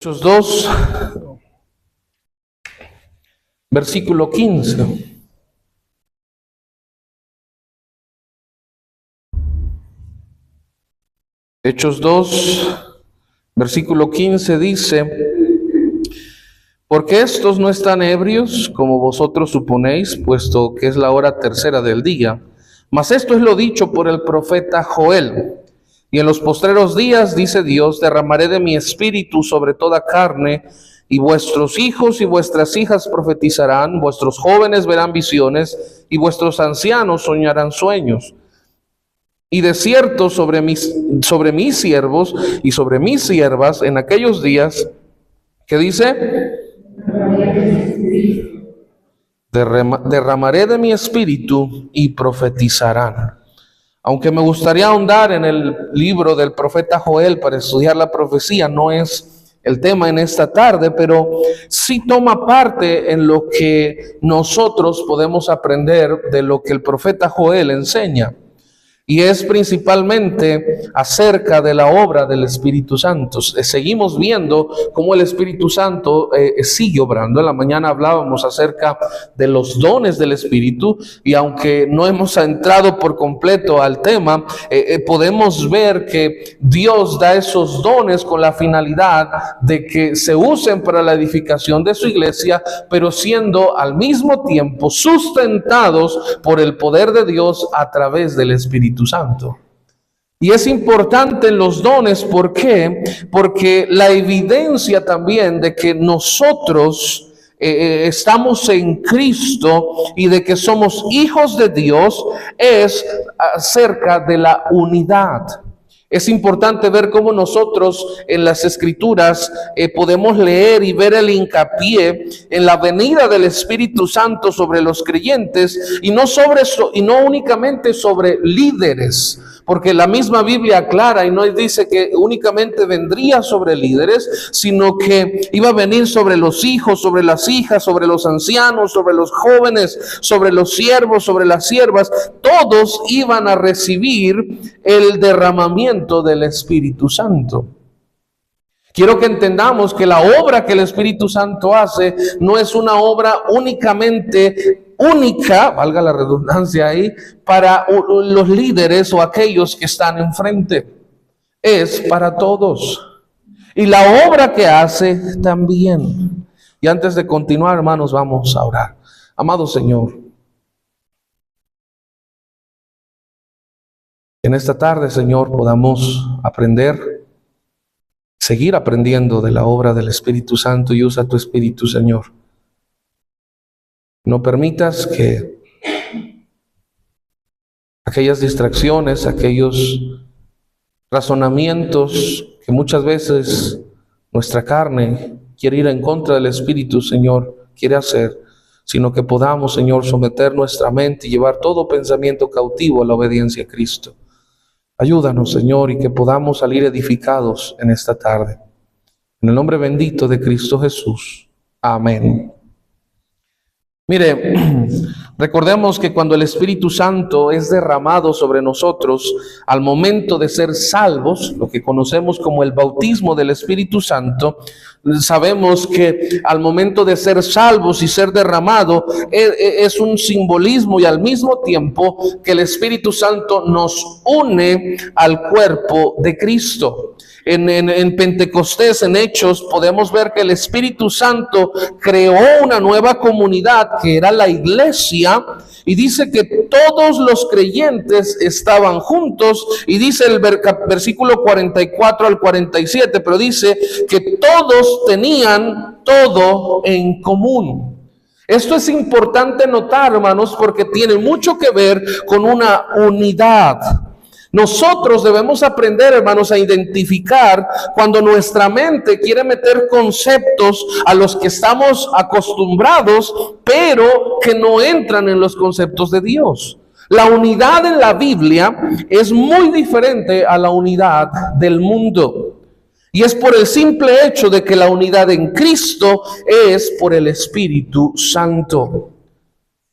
Hechos 2, versículo 15. Hechos 2, versículo 15 dice: porque estos no están ebrios, como vosotros suponéis, puesto que es la hora tercera del día. Mas esto es lo dicho por el profeta Joel. Y en los postreros días, dice Dios, derramaré de mi espíritu sobre toda carne, y vuestros hijos y vuestras hijas profetizarán, vuestros jóvenes verán visiones, y vuestros ancianos soñarán sueños. Y de cierto sobre mis siervos y sobre mis siervas en aquellos días, ¿qué dice? Derramaré de mi espíritu y profetizarán. Aunque me gustaría ahondar en el libro del profeta Joel para estudiar la profecía, no es el tema en esta tarde, pero sí toma parte en lo que nosotros podemos aprender de lo que el profeta Joel enseña. Y es principalmente acerca de la obra del Espíritu Santo. Seguimos viendo cómo el Espíritu Santo sigue obrando. En la mañana hablábamos acerca de los dones del Espíritu, y aunque no hemos entrado por completo al tema, podemos ver que Dios da esos dones con la finalidad de que se usen para la edificación de su iglesia, pero siendo al mismo tiempo sustentados por el poder de Dios a través del Espíritu Santo. Y es importante en los dones, ¿por qué? Porque la evidencia también de que nosotros estamos en Cristo y de que somos hijos de Dios es acerca de la unidad. Es importante ver cómo nosotros en las Escrituras podemos leer y ver el hincapié en la venida del Espíritu Santo sobre los creyentes, y no únicamente sobre líderes, porque la misma Biblia aclara y no dice que únicamente vendría sobre líderes, sino que iba a venir sobre los hijos, sobre las hijas, sobre los ancianos, sobre los jóvenes, sobre los siervos, sobre las siervas. Todos iban a recibir el derramamiento del Espíritu Santo. Quiero que entendamos que la obra que el Espíritu Santo hace no es una obra única, valga la redundancia ahí, para los líderes o aquellos que están enfrente. Es para todos. Y la obra que hace también. Y antes de continuar, hermanos, vamos a orar. Amado Señor, en esta tarde, Señor, podamos seguir aprendiendo de la obra del Espíritu Santo, y usa tu Espíritu, Señor. No permitas que aquellas distracciones, aquellos razonamientos que muchas veces nuestra carne quiere ir en contra del Espíritu, Señor, quiere hacer, sino que podamos, Señor, someter nuestra mente y llevar todo pensamiento cautivo a la obediencia a Cristo. Ayúdanos, Señor, y que podamos salir edificados en esta tarde. En el nombre bendito de Cristo Jesús. Amén. Mire, recordemos que cuando el Espíritu Santo es derramado sobre nosotros al momento de ser salvos, lo que conocemos como el bautismo del Espíritu Santo, sabemos que al momento de ser salvos y ser derramado es un simbolismo, y al mismo tiempo que el Espíritu Santo nos une al cuerpo de Cristo. En Pentecostés, en Hechos, podemos ver que el Espíritu Santo creó una nueva comunidad que era la iglesia, y dice que todos los creyentes estaban juntos, y dice el versículo 44 al 47, pero dice que todos tenían todo en común. Esto es importante notar, hermanos, porque tiene mucho que ver con una unidad. Nosotros debemos aprender, hermanos, a identificar cuando nuestra mente quiere meter conceptos a los que estamos acostumbrados, pero que no entran en los conceptos de Dios. La unidad en la Biblia es muy diferente a la unidad del mundo. Y es por el simple hecho de que la unidad en Cristo es por el Espíritu Santo.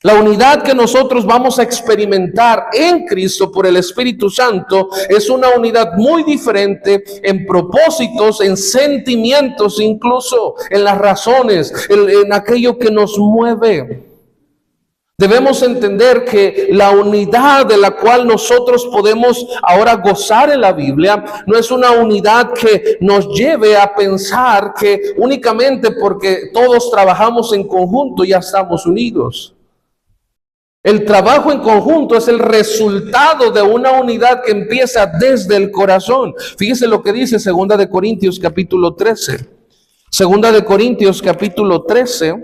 La unidad que nosotros vamos a experimentar en Cristo por el Espíritu Santo es una unidad muy diferente en propósitos, en sentimientos, incluso en las razones, en aquello que nos mueve. Debemos entender que la unidad de la cual nosotros podemos ahora gozar en la Biblia no es una unidad que nos lleve a pensar que únicamente porque todos trabajamos en conjunto ya estamos unidos. El trabajo en conjunto es el resultado de una unidad que empieza desde el corazón. Fíjese lo que dice 2 de Corintios capítulo 13. 2 de Corintios capítulo 13.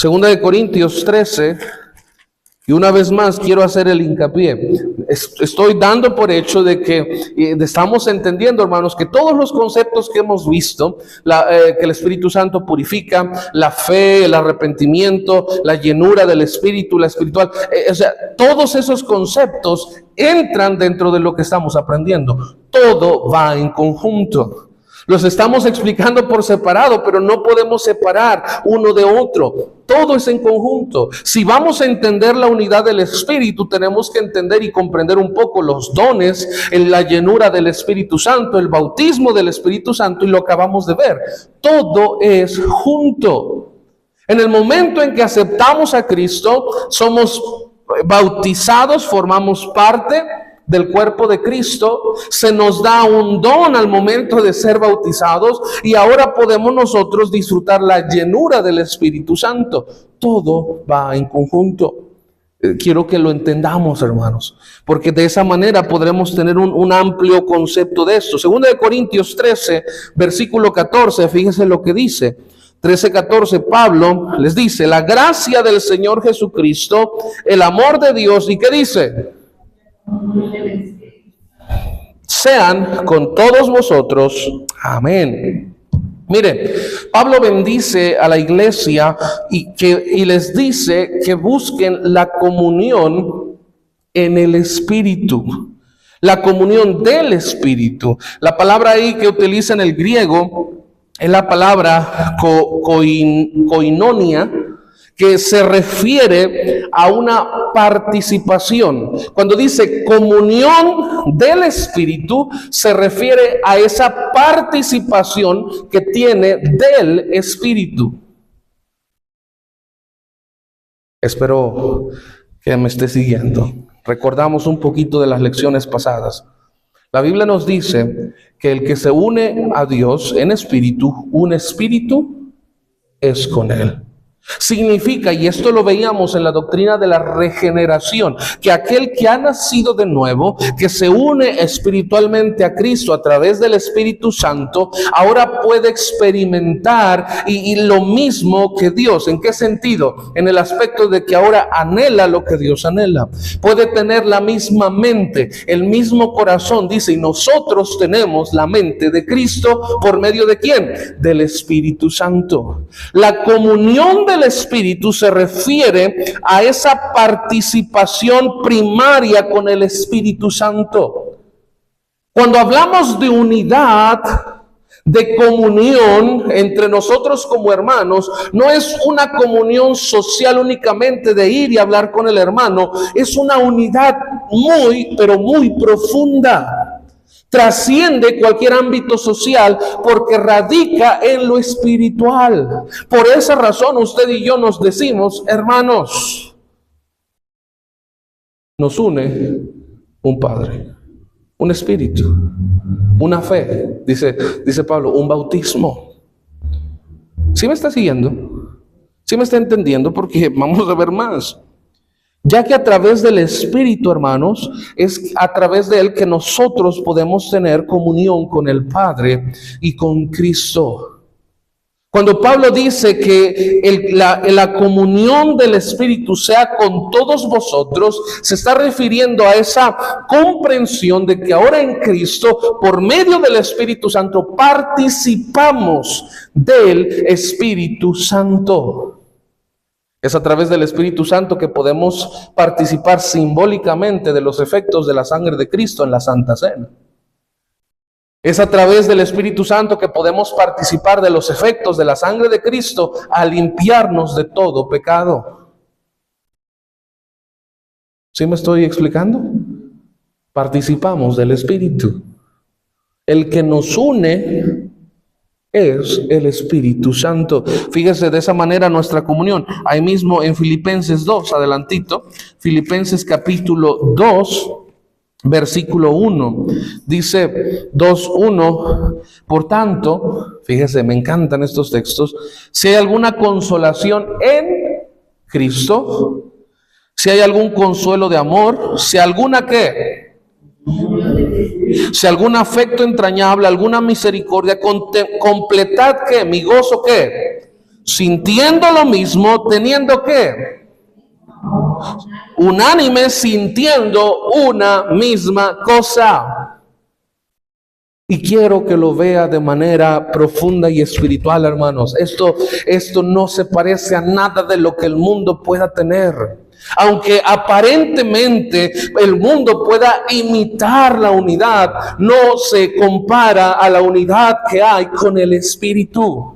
2 de Corintios 13, y una vez más quiero hacer el hincapié. Estoy dando por hecho de que estamos entendiendo, hermanos, que todos los conceptos que hemos visto, que el Espíritu Santo purifica, la fe, el arrepentimiento, la llenura del Espíritu, la espiritual, o sea, todos esos conceptos entran dentro de lo que estamos aprendiendo. Todo va en conjunto. Los estamos explicando por separado, pero no podemos separar uno de otro. Todo es en conjunto. Si vamos a entender la unidad del Espíritu, tenemos que entender y comprender un poco los dones, en la llenura del Espíritu Santo, el bautismo del Espíritu Santo, y lo acabamos de ver. Todo es junto. En el momento en que aceptamos a Cristo, somos bautizados, formamos parte del cuerpo de Cristo, se nos da un don al momento de ser bautizados y ahora podemos nosotros disfrutar la llenura del Espíritu Santo. Todo va en conjunto. Quiero que lo entendamos, hermanos, porque de esa manera podremos tener un amplio concepto de esto. 2 de Corintios 13, versículo 14, fíjense lo que dice. 13:14, Pablo les dice: la gracia del Señor Jesucristo, el amor de Dios, ¿y qué dice? Sean con todos vosotros. Amén. Mire, Pablo bendice a la iglesia y les dice que busquen la comunión en el Espíritu. La comunión del Espíritu. La palabra ahí que utiliza en el griego es la palabra koinonia, que se refiere a una participación. Cuando dice comunión del Espíritu, se refiere a esa participación que tiene del Espíritu. Espero que me esté siguiendo. Recordamos un poquito de las lecciones pasadas. La Biblia nos dice que el que se une a Dios en espíritu, un espíritu es con Él. Significa, y esto lo veíamos en la doctrina de la regeneración, que aquel que ha nacido de nuevo, que se une espiritualmente a Cristo a través del Espíritu Santo, ahora puede experimentar y lo mismo que Dios. ¿En qué sentido? En el aspecto de que ahora anhela lo que Dios anhela. Puede tener la misma mente, el mismo corazón, dice, y nosotros tenemos la mente de Cristo, ¿por medio de quién? Del Espíritu Santo. La comunión del Espíritu se refiere a esa participación primaria con el Espíritu Santo. Cuando hablamos de unidad, de comunión entre nosotros como hermanos, no es una comunión social únicamente de ir y hablar con el hermano, es una unidad muy, pero muy profunda. Trasciende cualquier ámbito social porque radica en lo espiritual. Por esa razón usted y yo nos decimos hermanos. Nos une un Padre, un Espíritu, una fe, dice Pablo, un bautismo. ¿Sí me está siguiendo? ¿Sí me está entendiendo? Porque vamos a ver más. Ya que a través del Espíritu, hermanos, es a través de Él que nosotros podemos tener comunión con el Padre y con Cristo. Cuando Pablo dice que la comunión del Espíritu sea con todos vosotros, se está refiriendo a esa comprensión de que ahora en Cristo, por medio del Espíritu Santo, participamos del Espíritu Santo. Es a través del Espíritu Santo que podemos participar simbólicamente de los efectos de la sangre de Cristo en la Santa Cena. Es a través del Espíritu Santo que podemos participar de los efectos de la sangre de Cristo a limpiarnos de todo pecado. ¿Sí me estoy explicando? Participamos del Espíritu. El que nos une es el Espíritu Santo. Fíjese de esa manera nuestra comunión. Ahí mismo en Filipenses 2, adelantito, Filipenses capítulo 2, versículo 1, dice 2:1, por tanto, fíjese, me encantan estos textos, si hay alguna consolación en Cristo, si hay algún consuelo de amor, si alguna ¿qué? Si algún afecto entrañable, alguna misericordia, completad ¿qué? Mi gozo ¿qué? Sintiendo lo mismo, teniendo ¿qué? Unánime, sintiendo una misma cosa. Y quiero que lo vea de manera profunda y espiritual, hermanos. Esto no se parece a nada de lo que el mundo pueda tener. Aunque aparentemente el mundo pueda imitar la unidad, no se compara a la unidad que hay con el Espíritu.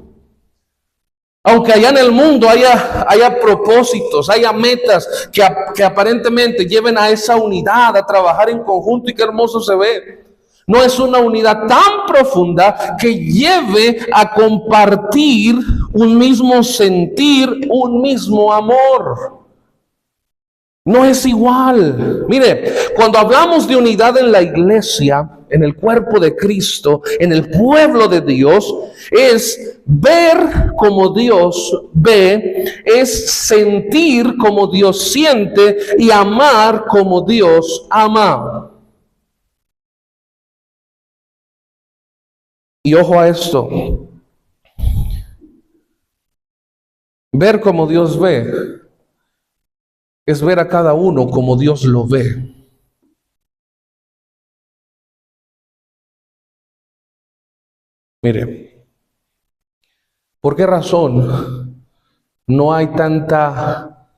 Aunque allá en el mundo haya propósitos, haya metas que aparentemente lleven a esa unidad, a trabajar en conjunto, y qué hermoso se ve. No es una unidad tan profunda que lleve a compartir un mismo sentir, un mismo amor. No es igual. Mire, cuando hablamos de unidad en la iglesia, en el cuerpo de Cristo, en el pueblo de Dios, es ver como Dios ve, es sentir como Dios siente y amar como Dios ama. Y ojo a esto, ver como Dios ve es ver a cada uno como Dios lo ve. Mire, ¿por qué razón no hay tanta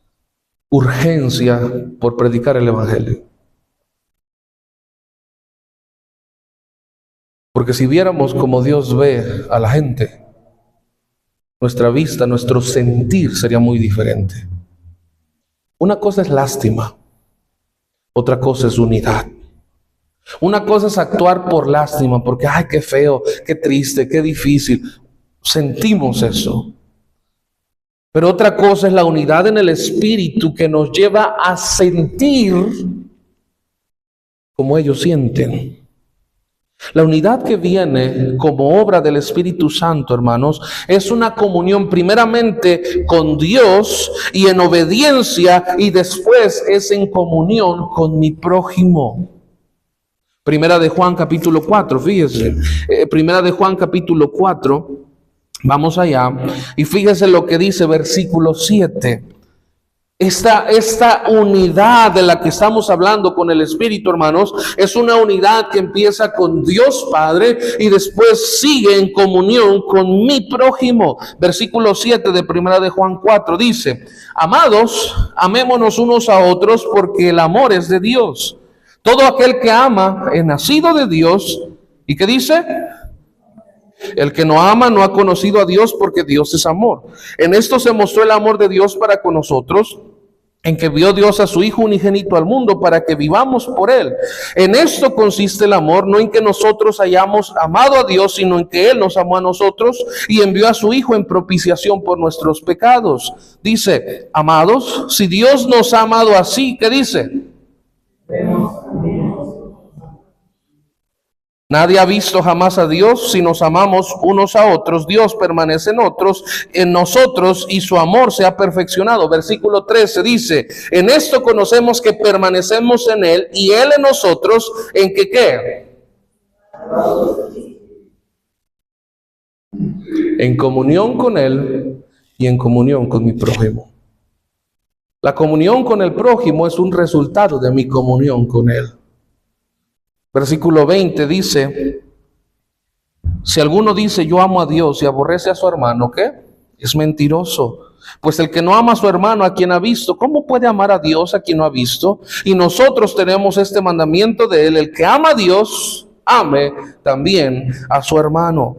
urgencia por predicar el Evangelio? Porque si viéramos como Dios ve a la gente, nuestra vista, nuestro sentir sería muy diferente. Una cosa es lástima, otra cosa es unidad. Una cosa es actuar por lástima, porque ay, qué feo, qué triste, qué difícil. Sentimos eso. Pero otra cosa es la unidad en el Espíritu que nos lleva a sentir como ellos sienten. La unidad que viene como obra del Espíritu Santo, hermanos, es una comunión primeramente con Dios y en obediencia, y después es en comunión con mi prójimo. Primera de Juan capítulo 4, fíjese. Primera de Juan capítulo 4, vamos allá, y fíjese lo que dice versículo 7. Esta unidad de la que estamos hablando con el Espíritu, hermanos, es una unidad que empieza con Dios Padre y después sigue en comunión con mi prójimo. Versículo 7 de Primera de Juan 4 dice: amados, amémonos unos a otros, porque el amor es de Dios. Todo aquel que ama es nacido de Dios. ¿Y qué dice? El que no ama no ha conocido a Dios, porque Dios es amor. En esto se mostró el amor de Dios para con nosotros, en que envió Dios a su Hijo unigénito al mundo para que vivamos por Él. En esto consiste el amor, no en que nosotros hayamos amado a Dios, sino en que Él nos amó a nosotros y envió a su Hijo en propiciación por nuestros pecados. Dice: amados, si Dios nos ha amado así, ¿qué dice? Nadie ha visto jamás a Dios. Si nos amamos unos a otros, Dios permanece en nosotros, y su amor se ha perfeccionado. Versículo 13 dice: en esto conocemos que permanecemos en Él y Él en nosotros, en que ¿qué? En comunión con Él y en comunión con mi prójimo. La comunión con el prójimo es un resultado de mi comunión con Él. Versículo 20 dice: si alguno dice yo amo a Dios y aborrece a su hermano, ¿qué? Es mentiroso. Pues el que no ama a su hermano a quien ha visto, ¿cómo puede amar a Dios a quien no ha visto? Y nosotros tenemos este mandamiento de Él: el que ama a Dios, ame también a su hermano.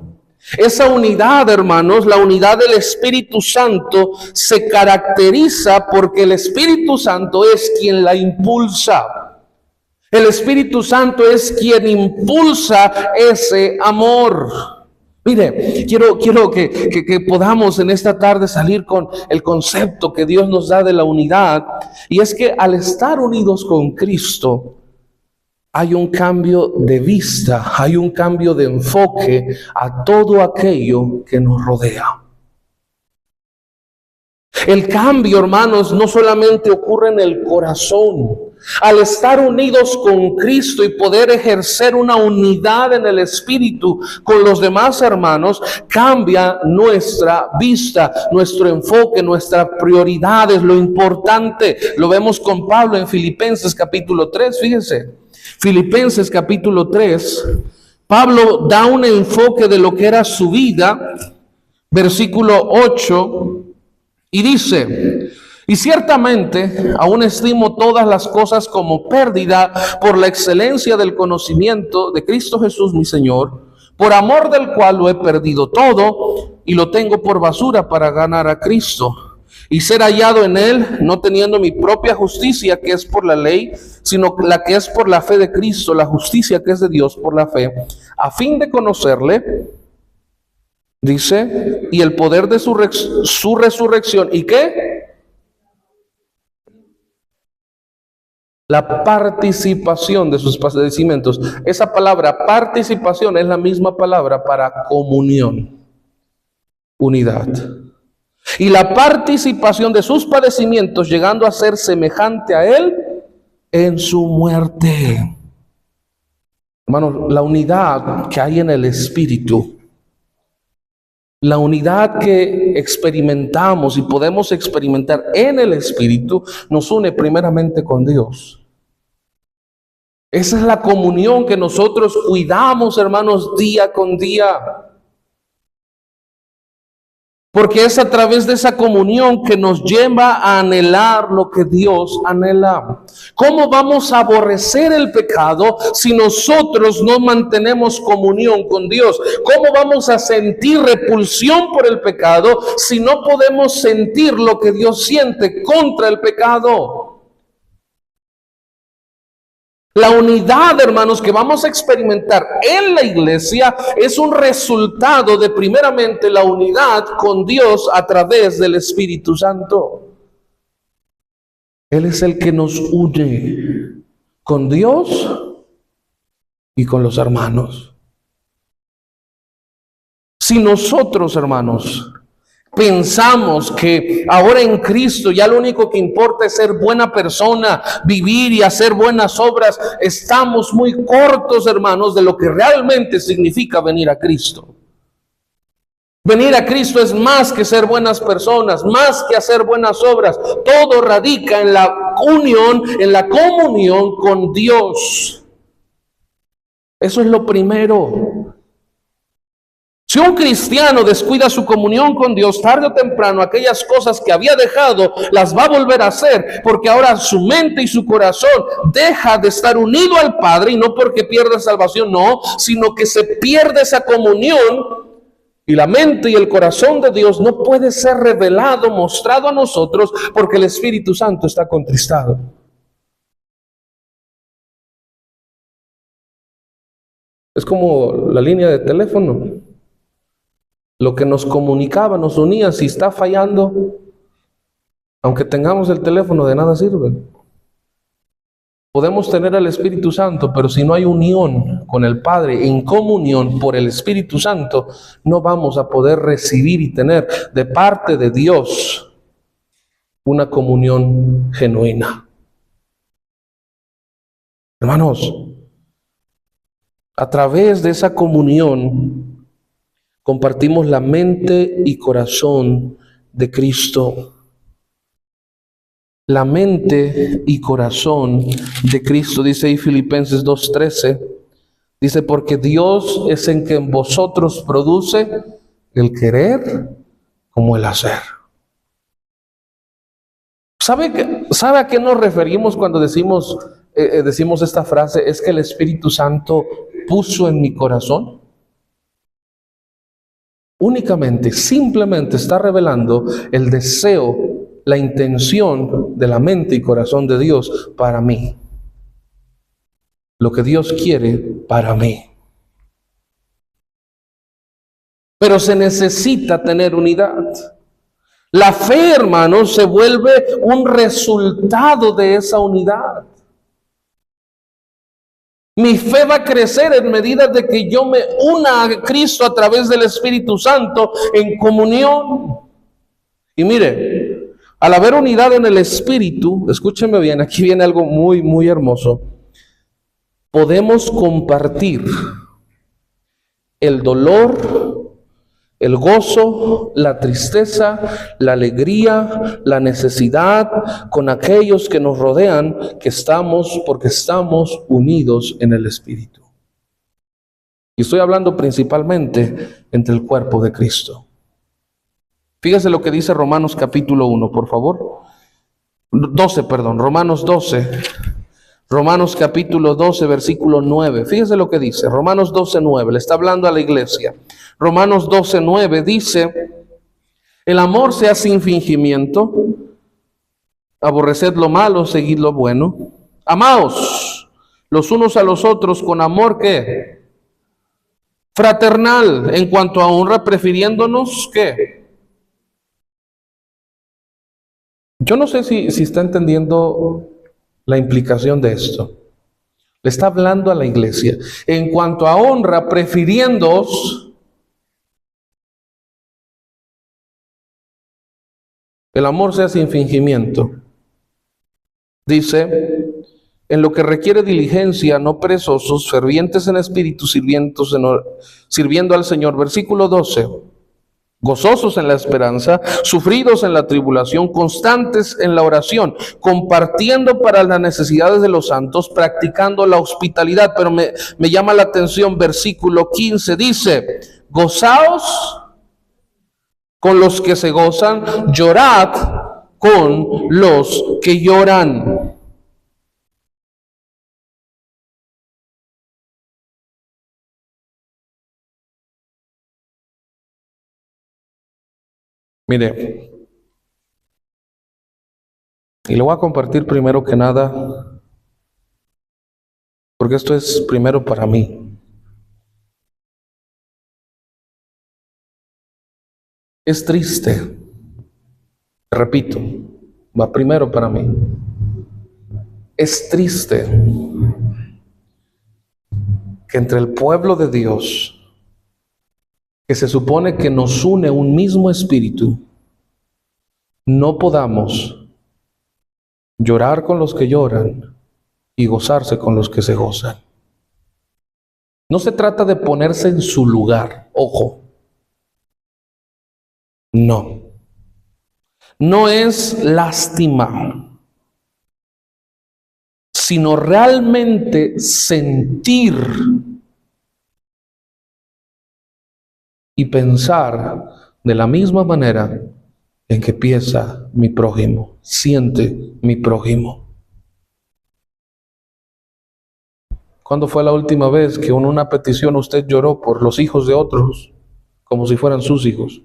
Esa unidad, hermanos, la unidad del Espíritu Santo se caracteriza porque el Espíritu Santo es quien la impulsa. El Espíritu Santo es quien impulsa ese amor. Mire, quiero que podamos en esta tarde salir con el concepto que Dios nos da de la unidad. Y es que al estar unidos con Cristo, hay un cambio de vista, hay un cambio de enfoque a todo aquello que nos rodea. El cambio, hermanos, no solamente ocurre en el corazón. Al estar unidos con Cristo y poder ejercer una unidad en el Espíritu con los demás hermanos, cambia nuestra vista, nuestro enfoque, nuestras prioridades, lo importante. Lo vemos con Pablo en Filipenses capítulo 3, fíjense. Filipenses capítulo 3, Pablo da un enfoque de lo que era su vida, versículo 8, y dice: y ciertamente aún estimo todas las cosas como pérdida por la excelencia del conocimiento de Cristo Jesús mi Señor, por amor del cual lo he perdido todo y lo tengo por basura para ganar a Cristo y ser hallado en él, no teniendo mi propia justicia que es por la ley, sino la que es por la fe de Cristo, la justicia que es de Dios por la fe, a fin de conocerle, dice, y el poder de su resurrección. ¿Y qué? La participación de sus padecimientos. Esa palabra participación es la misma palabra para comunión, unidad. Y la participación de sus padecimientos, llegando a ser semejante a él en su muerte. Hermanos, la unidad que hay en el Espíritu, la unidad que experimentamos y podemos experimentar en el Espíritu, nos une primeramente con Dios. Esa es la comunión que nosotros cuidamos, hermanos, día con día. Porque es a través de esa comunión que nos lleva a anhelar lo que Dios anhela. ¿Cómo vamos a aborrecer el pecado si nosotros no mantenemos comunión con Dios? ¿Cómo vamos a sentir repulsión por el pecado si no podemos sentir lo que Dios siente contra el pecado? La unidad, hermanos, que vamos a experimentar en la iglesia es un resultado de primeramente la unidad con Dios a través del Espíritu Santo. Él es el que nos une con Dios y con los hermanos. Si nosotros, hermanos, pensamos que ahora en Cristo ya lo único que importa es ser buena persona, vivir y hacer buenas obras, estamos muy cortos, hermanos, de lo que realmente significa venir a Cristo. Venir a Cristo es más que ser buenas personas, más que hacer buenas obras. Todo radica en la unión, en la comunión con Dios. Eso es lo primero. Si un cristiano descuida su comunión con Dios, tarde o temprano aquellas cosas que había dejado las va a volver a hacer, porque ahora su mente y su corazón deja de estar unido al Padre, y no porque pierda salvación, no, sino que se pierde esa comunión, y la mente y el corazón de Dios no puede ser revelado, mostrado a nosotros, porque el Espíritu Santo está contristado. Es como la línea de teléfono. Lo que nos comunicaba, nos unía, si está fallando, aunque tengamos el teléfono, de nada sirve. Podemos tener al Espíritu Santo, pero si no hay unión con el Padre, en comunión por el Espíritu Santo, no vamos a poder recibir y tener de parte de Dios una comunión genuina. Hermanos, a través de esa comunión compartimos la mente y corazón de Cristo. La mente y corazón de Cristo, dice ahí Filipenses 2:13, dice, porque Dios es en que en vosotros produce el querer como el hacer. ¿Sabe a qué nos referimos cuando decimos esta frase? Es que el Espíritu Santo puso en mi corazón? Únicamente, simplemente está revelando el deseo, la intención de la mente y corazón de Dios para mí. Lo que Dios quiere para mí. Pero se necesita tener unidad. La fe, hermanos, se vuelve un resultado de esa unidad. Mi fe va a crecer en medida de que yo me una a Cristo a través del Espíritu Santo en comunión. Y mire, al haber unidad en el Espíritu, escúcheme bien, aquí viene algo muy, muy hermoso. Podemos compartir el dolor, el gozo, la tristeza, la alegría, la necesidad con aquellos que nos rodean, porque estamos unidos en el Espíritu. Y estoy hablando principalmente entre el cuerpo de Cristo. Fíjese lo que dice Romanos capítulo 1, por favor. Romanos 12. Romanos capítulo 12, versículo 9. Fíjese lo que dice. Romanos 12, 9. Le está hablando a la iglesia. Romanos 12, 9 dice: el amor sea sin fingimiento, aborreced lo malo, seguid lo bueno. Amaos los unos a los otros con amor, ¿qué? Fraternal, en cuanto a honra, prefiriéndonos, ¿qué? Yo no sé si está entendiendo la implicación de esto. Le está hablando a la iglesia. En cuanto a honra, prefiriéndoos. El amor sea sin fingimiento. Dice, en lo que requiere diligencia, no perezosos, fervientes en espíritu, sirviendo al Señor. Versículo 12. Gozosos en la esperanza, sufridos en la tribulación, constantes en la oración, compartiendo para las necesidades de los santos, practicando la hospitalidad. Pero me llama la atención, versículo 15, dice, gozaos con los que se gozan, llorad con los que lloran. Mire, y lo voy a compartir primero que nada, porque esto es primero para mí. Es triste, repito, va primero para mí. Es triste que entre el pueblo de Dios, que se supone que nos une un mismo espíritu, no podamos llorar con los que lloran y gozarse con los que se gozan. No se trata de ponerse en su lugar, ojo. No. No es lástima, sino realmente sentir y pensar de la misma manera en que piensa mi prójimo, siente mi prójimo. ¿Cuándo fue la última vez que en una petición usted lloró por los hijos de otros como si fueran sus hijos?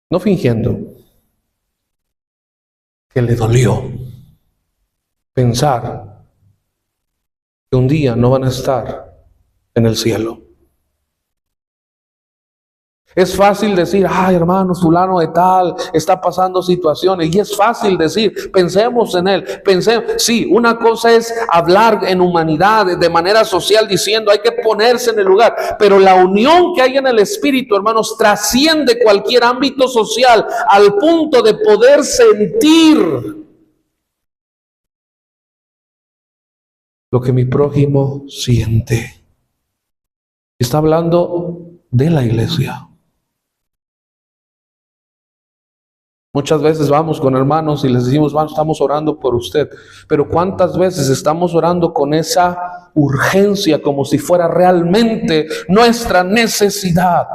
No fingiendo, que le dolió pensar que un día no van a estar en el cielo. Es fácil decir, ay hermano, fulano de tal está pasando situaciones, y es fácil decir, pensemos en él, pensemos. Sí, una cosa es hablar en humanidad, de manera social, diciendo hay que ponerse en el lugar, pero la unión que hay en el espíritu, hermanos, trasciende cualquier ámbito social al punto de poder sentir lo que mi prójimo siente. Está hablando de la iglesia. Muchas veces vamos con hermanos y les decimos, vamos, estamos orando por usted. Pero ¿cuántas veces estamos orando con esa urgencia como si fuera realmente nuestra necesidad?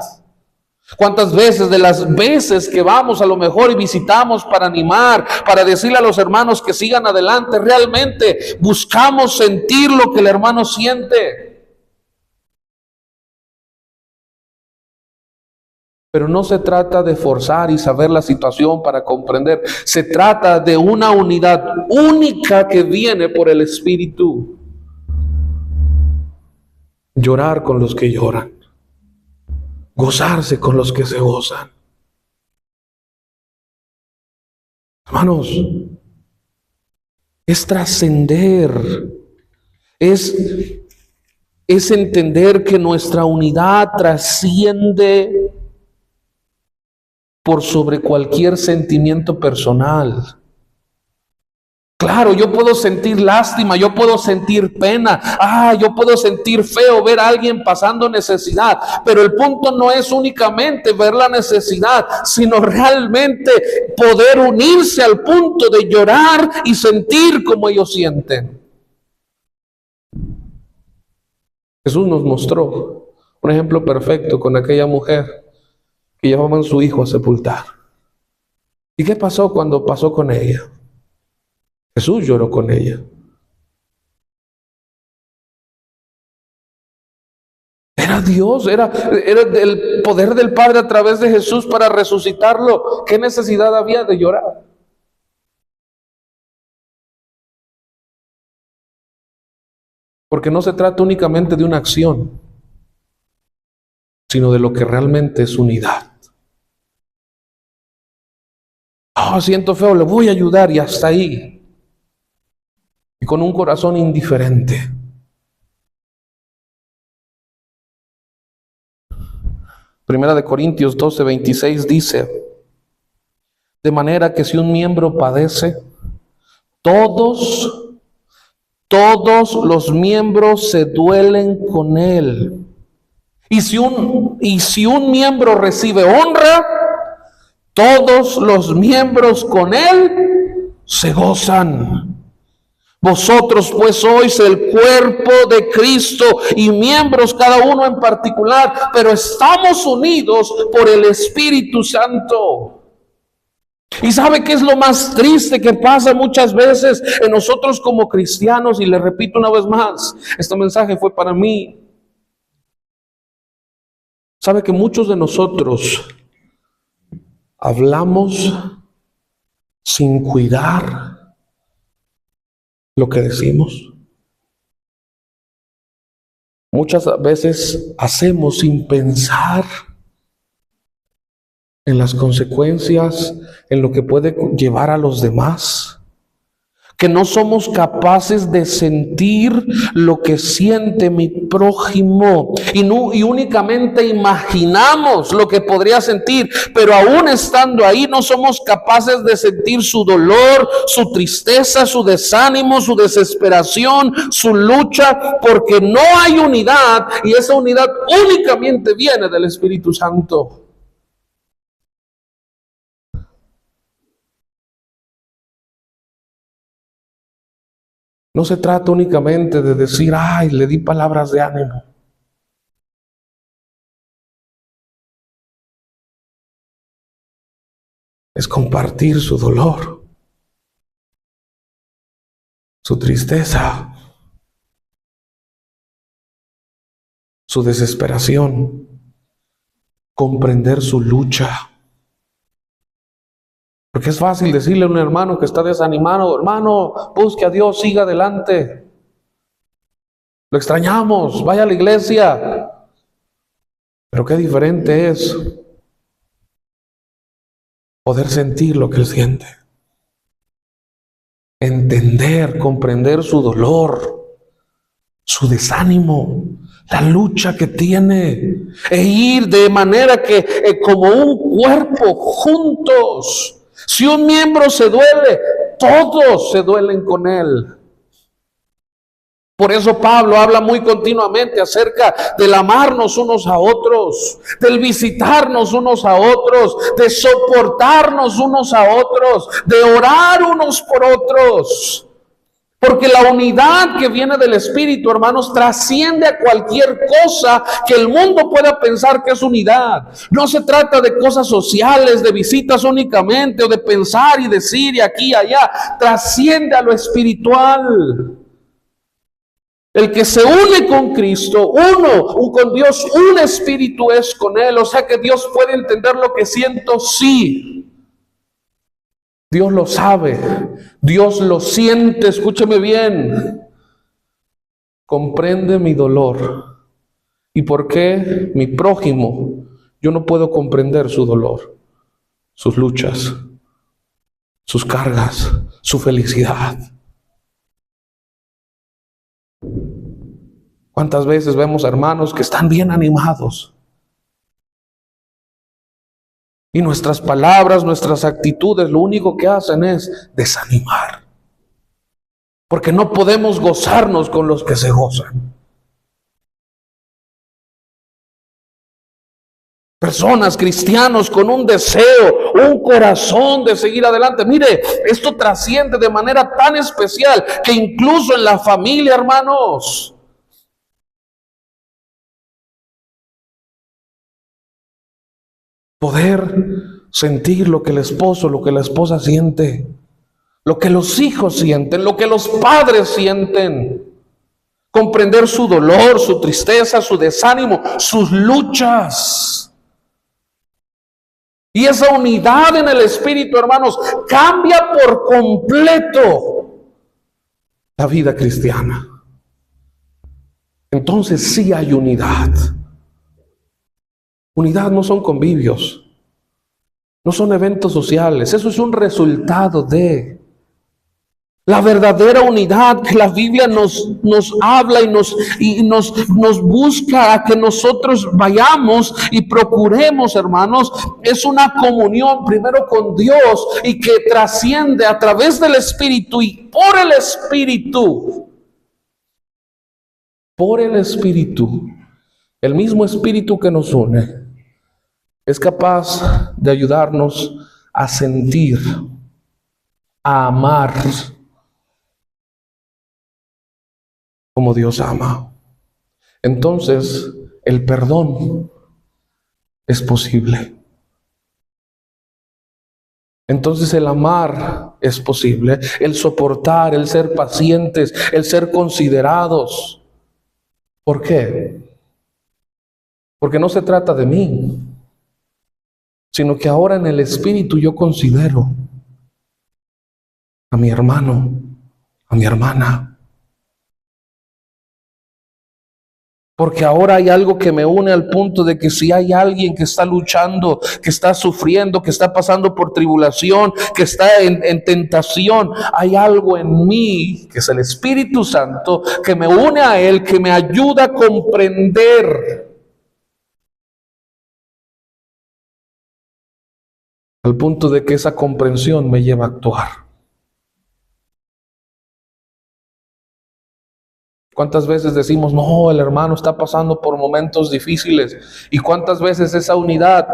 ¿Cuántas veces de las veces que vamos a lo mejor y visitamos para animar, para decirle a los hermanos que sigan adelante, realmente buscamos sentir lo que el hermano siente? Pero no se trata de forzar y saber la situación para comprender. Se trata de una unidad única que viene por el Espíritu. Llorar con los que lloran. Gozarse con los que se gozan. Hermanos, es trascender. Es entender que nuestra unidad trasciende por sobre cualquier sentimiento personal. Claro, yo puedo sentir lástima, yo puedo sentir pena, yo puedo sentir feo ver a alguien pasando necesidad, pero el punto no es únicamente ver la necesidad, sino realmente poder unirse al punto de llorar y sentir como ellos sienten. Jesús nos mostró un ejemplo perfecto con aquella mujer que llevaban a su hijo a sepultar. ¿Y qué pasó cuando pasó con ella? Jesús lloró con ella. Era Dios, era el poder del Padre a través de Jesús para resucitarlo. ¿Qué necesidad había de llorar? Porque no se trata únicamente de una acción, sino de lo que realmente es unidad. Siento feo, le voy a ayudar y hasta ahí. Y con un corazón indiferente. Primera de Corintios 12:26 dice: de manera que si un miembro padece, todos los miembros se duelen con él. Y si un miembro recibe honra, todos los miembros con él se gozan. Vosotros pues sois el cuerpo de Cristo y miembros cada uno en particular, pero estamos unidos por el Espíritu Santo. ¿Y sabe qué es lo más triste que pasa muchas veces en nosotros como cristianos? Y le repito una vez más, este mensaje fue para mí. ¿Sabe que muchos de nosotros hablamos sin cuidar lo que decimos? Muchas veces hacemos sin pensar en las consecuencias, en lo que puede llevar a los demás. Que no somos capaces de sentir lo que siente mi prójimo y únicamente imaginamos lo que podría sentir, pero aún estando ahí no somos capaces de sentir su dolor, su tristeza, su desánimo, su desesperación, su lucha, porque no hay unidad, y esa unidad únicamente viene del Espíritu Santo. No se trata únicamente de decir, le di palabras de ánimo. Es compartir su dolor, su tristeza, su desesperación, comprender su lucha. Porque es fácil decirle a un hermano que está desanimado: hermano, busque a Dios, siga adelante. Lo extrañamos, vaya a la iglesia. Pero qué diferente es poder sentir lo que él siente. Entender, comprender su dolor, su desánimo, la lucha que tiene. E ir de manera que como un cuerpo juntos. Si un miembro se duele, todos se duelen con él. Por eso Pablo habla muy continuamente acerca del amarnos unos a otros, del visitarnos unos a otros, de soportarnos unos a otros, de orar unos por otros. Porque la unidad que viene del Espíritu, hermanos, trasciende a cualquier cosa que el mundo pueda pensar que es unidad. No se trata de cosas sociales, de visitas únicamente, o de pensar y decir y aquí y allá. Trasciende a lo espiritual. El que se une con Cristo, con Dios, un espíritu es con Él. O sea que Dios puede entender lo que siento, sí. Dios lo sabe, Dios lo siente, escúcheme bien. Comprende mi dolor. ¿Y por qué mi prójimo? Yo no puedo comprender su dolor, sus luchas, sus cargas, su felicidad. ¿Cuántas veces vemos hermanos que están bien animados? Y nuestras palabras, nuestras actitudes, lo único que hacen es desanimar. Porque no podemos gozarnos con los que se gozan. Personas, cristianos con un deseo, un corazón de seguir adelante. Mire, esto trasciende de manera tan especial que incluso en la familia, hermanos. Poder sentir lo que el esposo, lo que la esposa siente, lo que los hijos sienten, lo que los padres sienten. Comprender su dolor, su tristeza, su desánimo, sus luchas. Y esa unidad en el Espíritu, hermanos, cambia por completo la vida cristiana. Entonces sí hay unidad. Unidad no son convivios, no son eventos sociales, eso es un resultado de la verdadera unidad que la Biblia nos habla y nos busca a que nosotros vayamos y procuremos, hermanos. Es una comunión primero con Dios y que trasciende a través del Espíritu y por el Espíritu. Por el Espíritu, el mismo Espíritu que nos une, es capaz de ayudarnos a sentir, a amar como Dios ama. Entonces, el perdón es posible. Entonces, el amar es posible. El soportar, el ser pacientes, el ser considerados. ¿Por qué? Porque no se trata de mí, sino que ahora en el Espíritu yo considero a mi hermano, a mi hermana. Porque ahora hay algo que me une al punto de que si hay alguien que está luchando, que está sufriendo, que está pasando por tribulación, que está en tentación, hay algo en mí, que es el Espíritu Santo, que me une a Él, que me ayuda a comprender. Al punto de que esa comprensión me lleva a actuar. ¿Cuántas veces decimos, no, el hermano está pasando por momentos difíciles? ¿Y cuántas veces esa unidad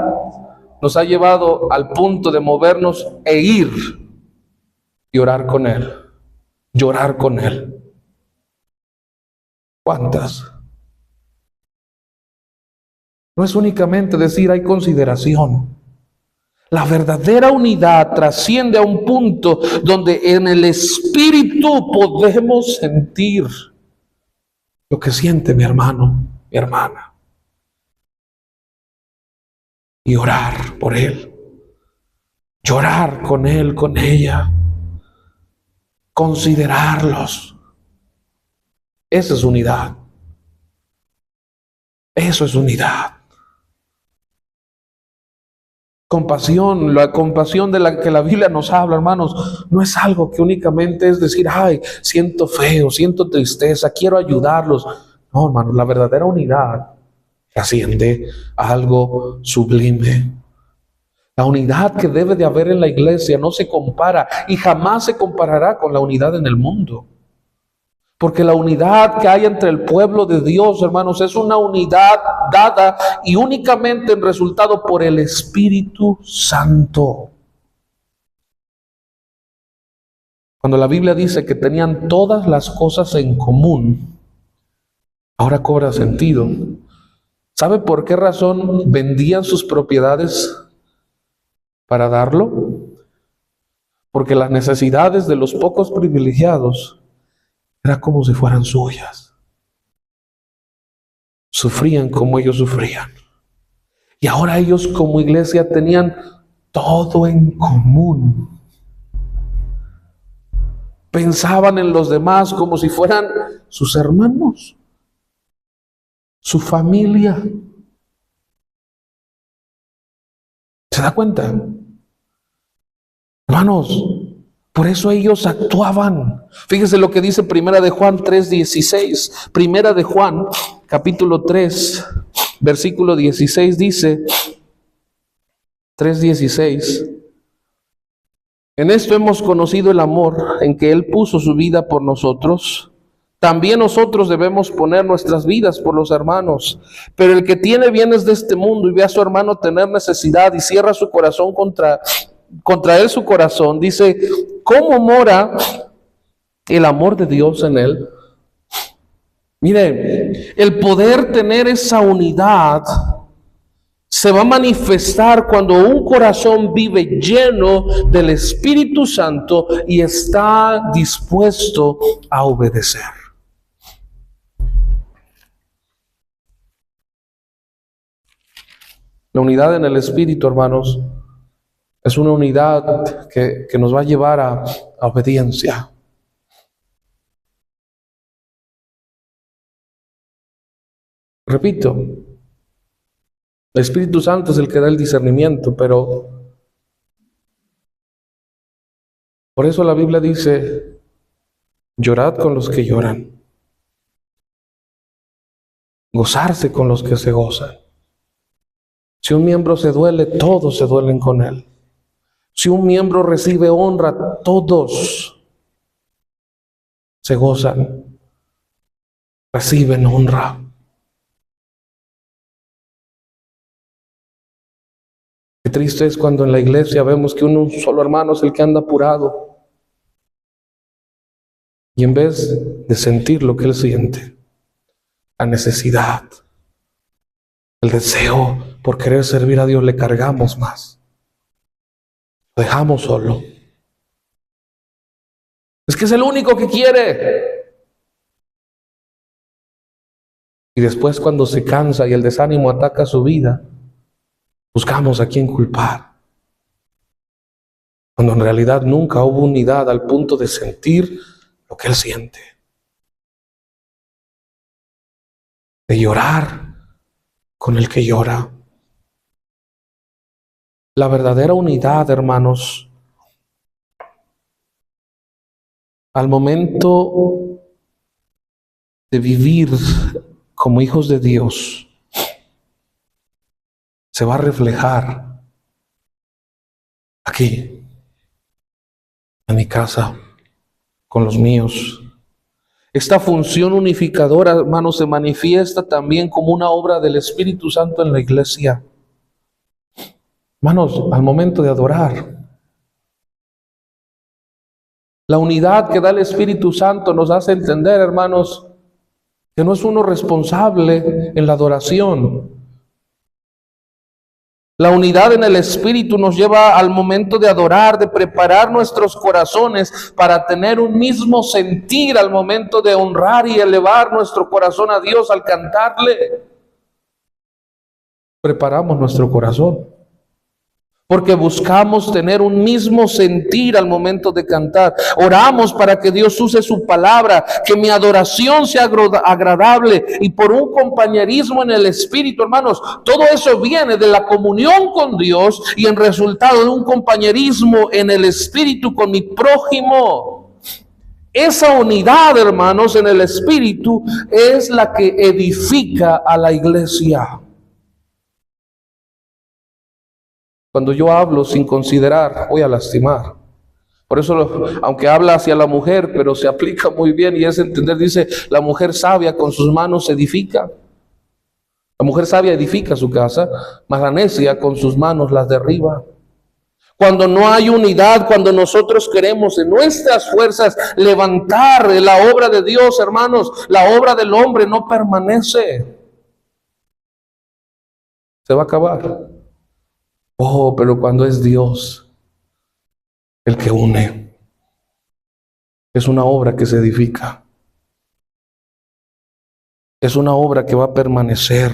nos ha llevado al punto de movernos e ir y orar con él? Llorar con él. ¿Cuántas? No es únicamente decir hay consideración. La verdadera unidad trasciende a un punto donde en el Espíritu podemos sentir lo que siente mi hermano, mi hermana, y orar por él, llorar con él, con ella, considerarlos. Esa es unidad. Eso es unidad. Compasión, la compasión de la que la Biblia nos habla, hermanos, no es algo que únicamente es decir, ay, siento feo, siento tristeza, quiero ayudarlos. No, hermanos, la verdadera unidad trasciende a algo sublime. La unidad que debe de haber en la iglesia no se compara y jamás se comparará con la unidad en el mundo. Porque la unidad que hay entre el pueblo de Dios, hermanos, es una unidad dada y únicamente en resultado por el Espíritu Santo. Cuando la Biblia dice que tenían todas las cosas en común, ahora cobra sentido. ¿Sabe por qué razón vendían sus propiedades para darlo? Porque las necesidades de los pocos privilegiados eran como si fueran suyas. Sufrían como ellos sufrían. Y ahora ellos como iglesia tenían todo en común. Pensaban en los demás como si fueran sus hermanos, su familia. ¿Se da cuenta? Hermanos, por eso ellos actuaban. Fíjese lo que dice Primera de Juan 3:16. Primera de Juan, capítulo 3, versículo 16 dice, 3:16. En esto hemos conocido el amor, en que Él puso su vida por nosotros. También nosotros debemos poner nuestras vidas por los hermanos. Pero el que tiene bienes de este mundo y ve a su hermano tener necesidad y cierra su corazón contra él su corazón, dice, ¿cómo mora el amor de Dios en él? Mire, el poder tener esa unidad se va a manifestar cuando un corazón vive lleno del Espíritu Santo y está dispuesto a obedecer. La unidad en el Espíritu, hermanos, es una unidad que nos va a llevar a obediencia. Repito, el Espíritu Santo es el que da el discernimiento, pero por eso la Biblia dice, llorad con los que lloran, gozarse con los que se gozan. Si un miembro se duele, todos se duelen con él. Si un miembro recibe honra, todos se gozan, reciben honra. Qué triste es cuando en la iglesia vemos que un solo hermano es el que anda apurado. Y en vez de sentir lo que él siente, la necesidad, el deseo por querer servir a Dios, le cargamos más. Lo dejamos solo. Es que es el único que quiere. Y después, cuando se cansa y el desánimo ataca su vida, buscamos a quién culpar. Cuando en realidad nunca hubo unidad al punto de sentir lo que él siente. De llorar con el que llora. La verdadera unidad, hermanos, al momento de vivir como hijos de Dios, se va a reflejar aquí, en mi casa, con los míos. Esta función unificadora, hermanos, se manifiesta también como una obra del Espíritu Santo en la iglesia. Hermanos, al momento de adorar, la unidad que da el Espíritu Santo nos hace entender, hermanos, que no es uno responsable en la adoración. La unidad en el Espíritu nos lleva al momento de adorar, de preparar nuestros corazones para tener un mismo sentir al momento de honrar y elevar nuestro corazón a Dios al cantarle. Preparamos nuestro corazón. Porque buscamos tener un mismo sentir al momento de cantar. Oramos para que Dios use su palabra, que mi adoración sea agradable y por un compañerismo en el Espíritu, hermanos. Todo eso viene de la comunión con Dios y en resultado de un compañerismo en el Espíritu con mi prójimo. Esa unidad, hermanos, en el Espíritu es la que edifica a la iglesia. Cuando yo hablo sin considerar, voy a lastimar. Por eso, aunque habla hacia la mujer, pero se aplica muy bien y es entender, dice, la mujer sabia con sus manos edifica. La mujer sabia edifica su casa, mas la necia con sus manos las derriba. Cuando no hay unidad, cuando nosotros queremos en nuestras fuerzas levantar la obra de Dios, hermanos, la obra del hombre no permanece. Se va a acabar. Oh, pero cuando es Dios el que une, es una obra que se edifica. Es una obra que va a permanecer.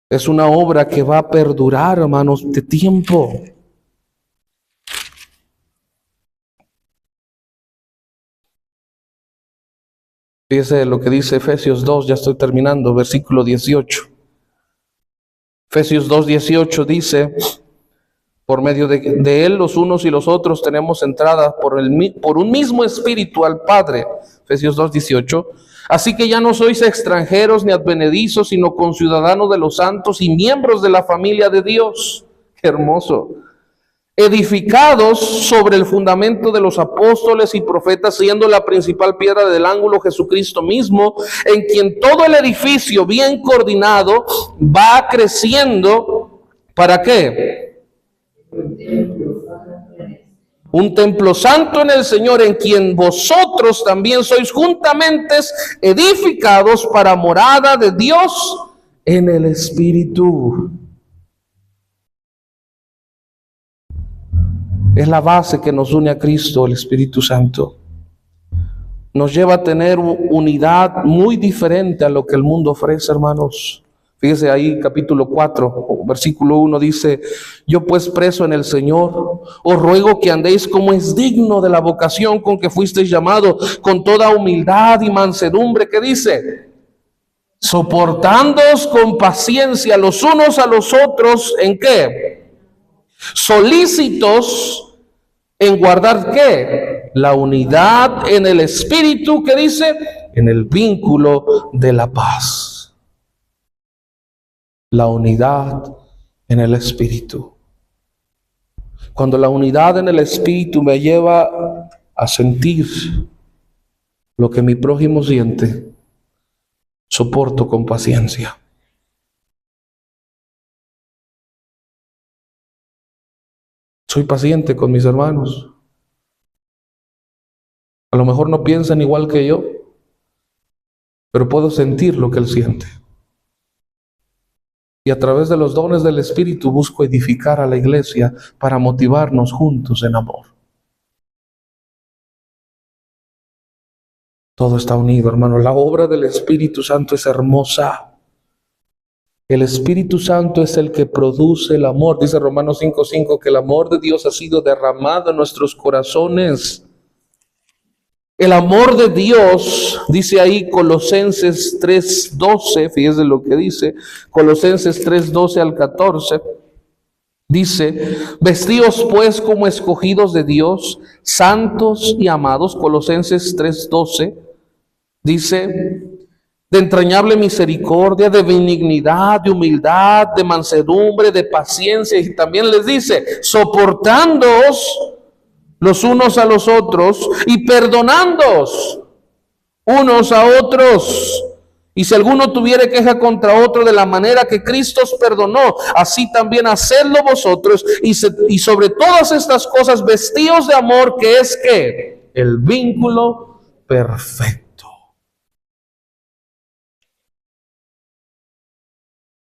Es una obra que va a perdurar, hermanos, de tiempo. Fíjese lo que dice Efesios 2, ya estoy terminando, versículo 18. Efesios 2:18 dice: por medio de Él los unos y los otros tenemos entrada por un mismo espíritu al Padre. Efesios 2:18. Así que ya no sois extranjeros ni advenedizos, sino conciudadanos de los santos y miembros de la familia de Dios. Qué hermoso. Edificados sobre el fundamento de los apóstoles y profetas, siendo la principal piedra del ángulo Jesucristo mismo, en quien todo el edificio bien coordinado va creciendo. ¿Para qué? Un templo santo en el Señor, en quien vosotros también sois juntamente edificados para morada de Dios en el Espíritu. Es la base que nos une a Cristo, el Espíritu Santo. Nos lleva a tener unidad muy diferente a lo que el mundo ofrece, hermanos. Fíjese ahí, capítulo 4, versículo 1 dice: yo pues preso en el Señor, os ruego que andéis como es digno de la vocación con que fuisteis llamado, con toda humildad y mansedumbre. ¿Qué dice? Soportándoos con paciencia los unos a los otros, ¿en qué? Solícitos en guardar ¿qué? La unidad en el Espíritu, ¿qué dice? En el vínculo de la paz. La unidad en el Espíritu. Cuando la unidad en el Espíritu me lleva a sentir lo que mi prójimo siente, soporto con paciencia. Soy paciente con mis hermanos. A lo mejor no piensan igual que yo, pero puedo sentir lo que él siente. Y a través de los dones del Espíritu busco edificar a la iglesia para motivarnos juntos en amor. Todo está unido, hermano. La obra del Espíritu Santo es hermosa. El Espíritu Santo es el que produce el amor. Dice Romanos 5:5 que el amor de Dios ha sido derramado en nuestros corazones. El amor de Dios, dice ahí Colosenses 3:12, fíjese lo que dice, Colosenses 3:12 al 14, dice: vestíos pues como escogidos de Dios, santos y amados. Colosenses 3:12 dice: de entrañable misericordia, de benignidad, de humildad, de mansedumbre, de paciencia. Y también les dice: soportándoos los unos a los otros y perdonándoos unos a otros. Y si alguno tuviere queja contra otro, de la manera que Cristo os perdonó, así también hacedlo vosotros. Y sobre todas estas cosas vestíos de amor, que es ¿qué? El vínculo perfecto.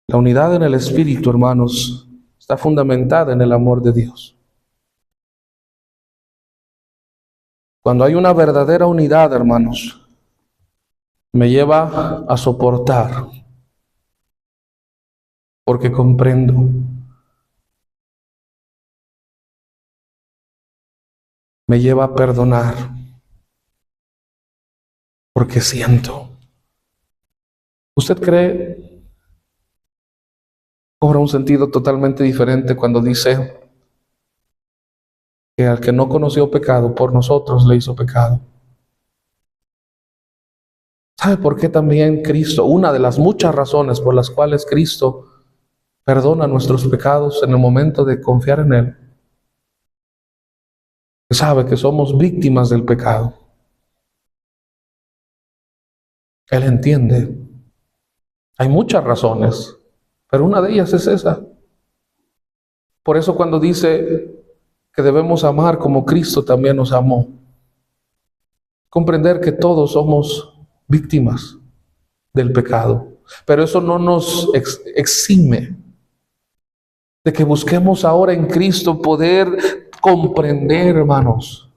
La unidad en el Espíritu, hermanos, está fundamentada en el amor de Dios. Cuando hay una verdadera unidad, hermanos, me lleva a soportar, porque comprendo. Me lleva a perdonar, porque siento. ¿Usted cree? Cobra un sentido totalmente diferente cuando dice que al que no conoció pecado, por nosotros le hizo pecado. ¿Sabe por qué también Cristo? Una de las muchas razones por las cuales Cristo perdona nuestros pecados en el momento de confiar en Él. Sabe que somos víctimas del pecado. Él entiende. Hay muchas razones, pero una de ellas es esa. Por eso cuando dice que debemos amar como Cristo también nos amó, comprender que todos somos víctimas del pecado, pero eso no nos exime de que busquemos ahora en Cristo poder comprender, hermanos.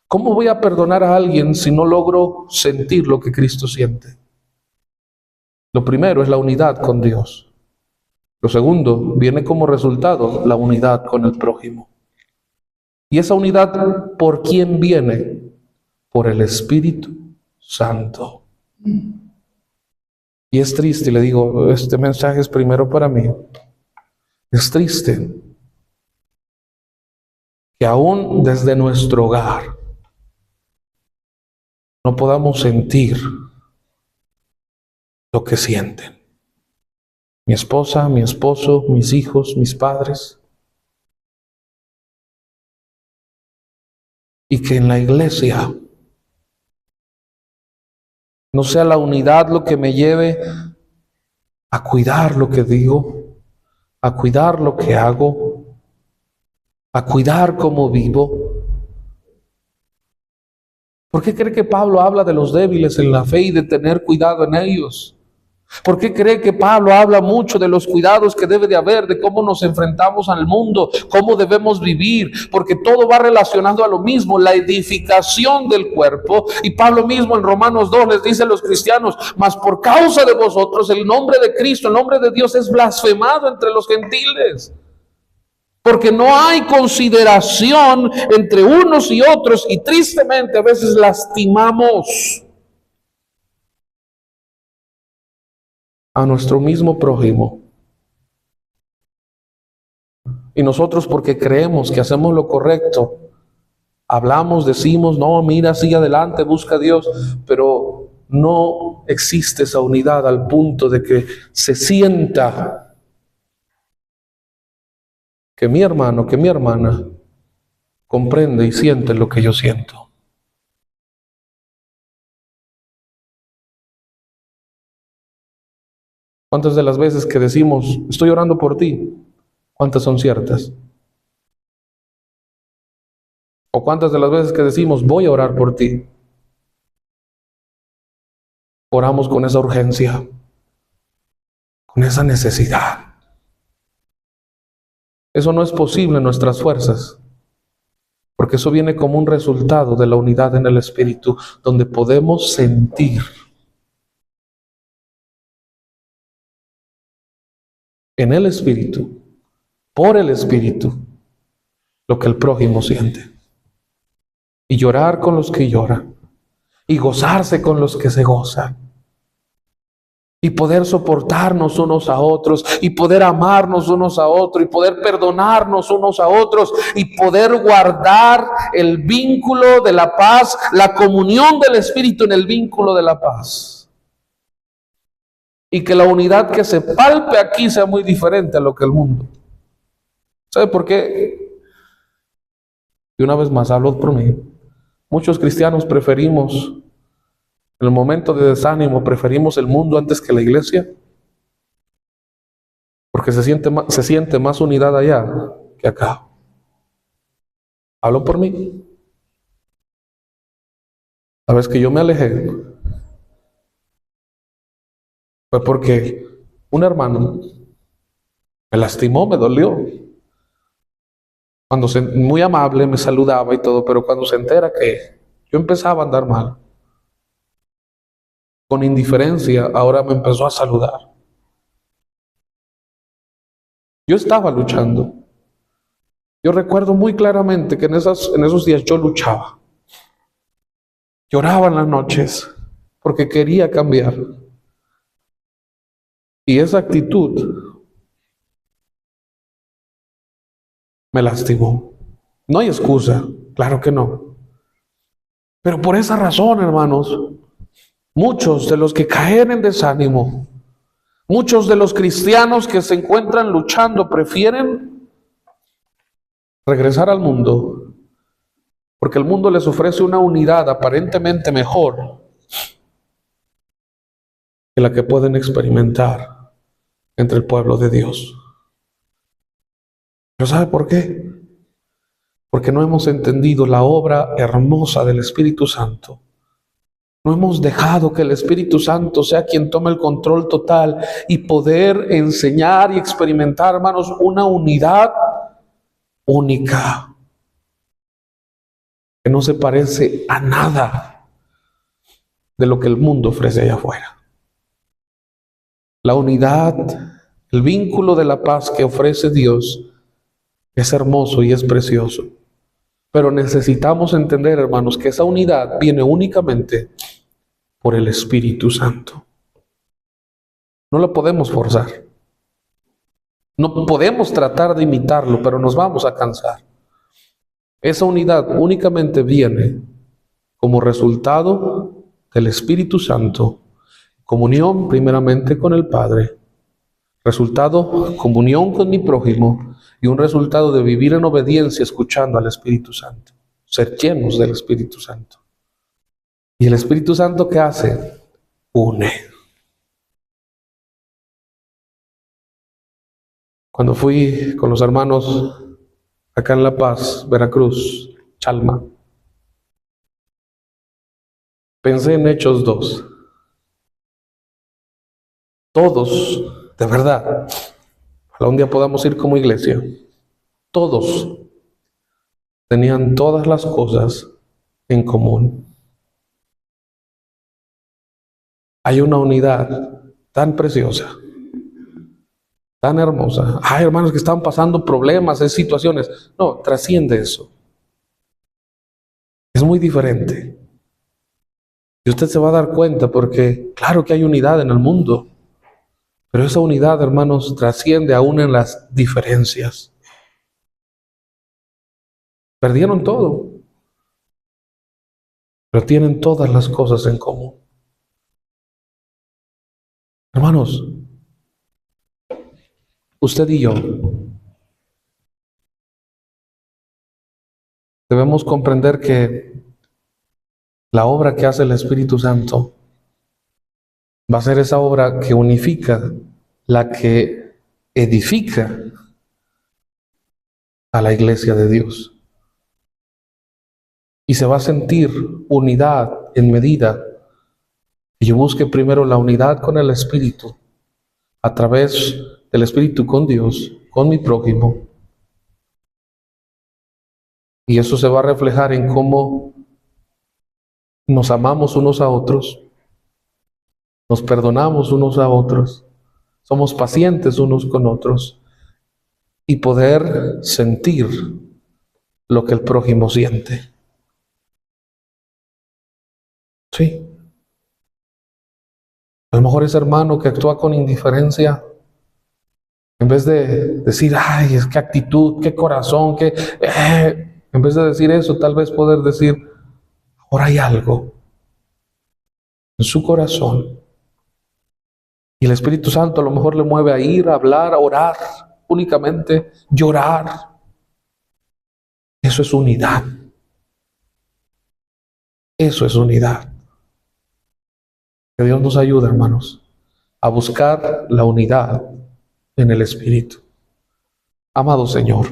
¿Cómo voy a perdonar a alguien si no logro sentir lo que Cristo siente? Lo primero es la unidad con Dios. Lo segundo viene como resultado la unidad con el prójimo. Y esa unidad, ¿por quién viene? Por el Espíritu Santo. Y es triste, le digo, este mensaje es primero para mí. Es triste que aún desde nuestro hogar no podamos sentir lo que sienten mi esposa, mi esposo, mis hijos, mis padres. Y que en la iglesia no sea la unidad lo que me lleve a cuidar lo que digo, a cuidar lo que hago, a cuidar cómo vivo. ¿Por qué cree que Pablo habla de los débiles en la fe y de tener cuidado en ellos? ¿Por qué cree que Pablo habla mucho de los cuidados que debe de haber, de cómo nos enfrentamos al mundo, cómo debemos vivir? Porque todo va relacionado a lo mismo, la edificación del cuerpo. Y Pablo mismo en Romanos 2 les dice a los cristianos: mas por causa de vosotros el nombre de Cristo, el nombre de Dios es blasfemado entre los gentiles. Porque no hay consideración entre unos y otros, y tristemente a veces lastimamos a nuestro mismo prójimo. Y nosotros, porque creemos que hacemos lo correcto, hablamos, decimos, no, mira, sigue adelante, busca a Dios, pero no existe esa unidad al punto de que se sienta que mi hermano, que mi hermana comprende y siente lo que yo siento. ¿Cuántas de las veces que decimos, estoy orando por ti, cuántas son ciertas? ¿O cuántas de las veces que decimos, voy a orar por ti, oramos con esa urgencia, con esa necesidad? Eso no es posible en nuestras fuerzas, porque eso viene como un resultado de la unidad en el Espíritu, donde podemos sentir en el Espíritu, por el Espíritu, lo que el prójimo siente. Y llorar con los que lloran, y gozarse con los que se gozan. Y poder soportarnos unos a otros, y poder amarnos unos a otros, y poder perdonarnos unos a otros, y poder guardar el vínculo de la paz, la comunión del Espíritu en el vínculo de la paz. Y que la unidad que se palpe aquí sea muy diferente a lo que el mundo. ¿Sabe por qué? Y una vez más hablo por mí. Muchos cristianos preferimos, en el momento de desánimo, preferimos el mundo antes que la iglesia, porque se siente más unidad allá que acá. Hablo por mí. La vez que yo me alejé fue porque un hermano me lastimó, me dolió. Muy amable, me saludaba y todo, pero cuando se entera que yo empezaba a andar mal, con indiferencia, ahora me empezó a saludar. Yo estaba luchando. Yo recuerdo muy claramente que en esos días yo luchaba. Lloraba en las noches porque quería cambiar. Y esa actitud me lastimó. No hay excusa, claro que no. Pero por esa razón, hermanos, muchos de los que caen en desánimo, muchos de los cristianos que se encuentran luchando, prefieren regresar al mundo, porque el mundo les ofrece una unidad aparentemente mejor que la que pueden experimentar entre el pueblo de Dios. ¿Pero sabe por qué? Porque no hemos entendido la obra hermosa del Espíritu Santo. No hemos dejado que el Espíritu Santo sea quien tome el control total y poder enseñar y experimentar, hermanos, una unidad única que no se parece a nada de lo que el mundo ofrece allá afuera. La unidad, el vínculo de la paz que ofrece Dios es hermoso y es precioso. Pero necesitamos entender, hermanos, que esa unidad viene únicamente por el Espíritu Santo. No lo podemos forzar. No podemos tratar de imitarlo, pero nos vamos a cansar. Esa unidad únicamente viene como resultado del Espíritu Santo. Comunión primeramente con el Padre. Resultado, comunión con mi prójimo. Y un resultado de vivir en obediencia escuchando al Espíritu Santo. Ser llenos del Espíritu Santo. ¿Y el Espíritu Santo qué hace? Une. Cuando fui con los hermanos acá en La Paz, Veracruz, Chalma, pensé en Hechos 2. Todos, de verdad, ojalá un día podamos ir como iglesia, todos tenían todas las cosas en común. Hay una unidad tan preciosa, tan hermosa. Hay hermanos que están pasando problemas, en situaciones. No, trasciende eso. Es muy diferente. Y usted se va a dar cuenta porque claro que hay unidad en el mundo, pero esa unidad, hermanos, trasciende aún en las diferencias. Perdieron todo, pero tienen todas las cosas en común. Hermanos, usted y yo debemos comprender que la obra que hace el Espíritu Santo va a ser esa obra que unifica, la que edifica a la iglesia de Dios. Y se va a sentir unidad en medida que yo busque primero la unidad con el Espíritu, a través del Espíritu con Dios, con mi prójimo. Y eso se va a reflejar en cómo nos amamos unos a otros, nos perdonamos unos a otros, somos pacientes unos con otros y poder sentir lo que el prójimo siente. Sí. A lo mejor ese hermano que actúa con indiferencia, en vez de decir, ay, es qué actitud, qué corazón, en vez de decir eso, tal vez poder decir, ahora hay algo en su corazón. Y el Espíritu Santo a lo mejor le mueve a ir, a hablar, a orar, únicamente llorar. Eso es unidad. Eso es unidad. Que Dios nos ayude, hermanos, a buscar la unidad en el Espíritu. Amado Señor,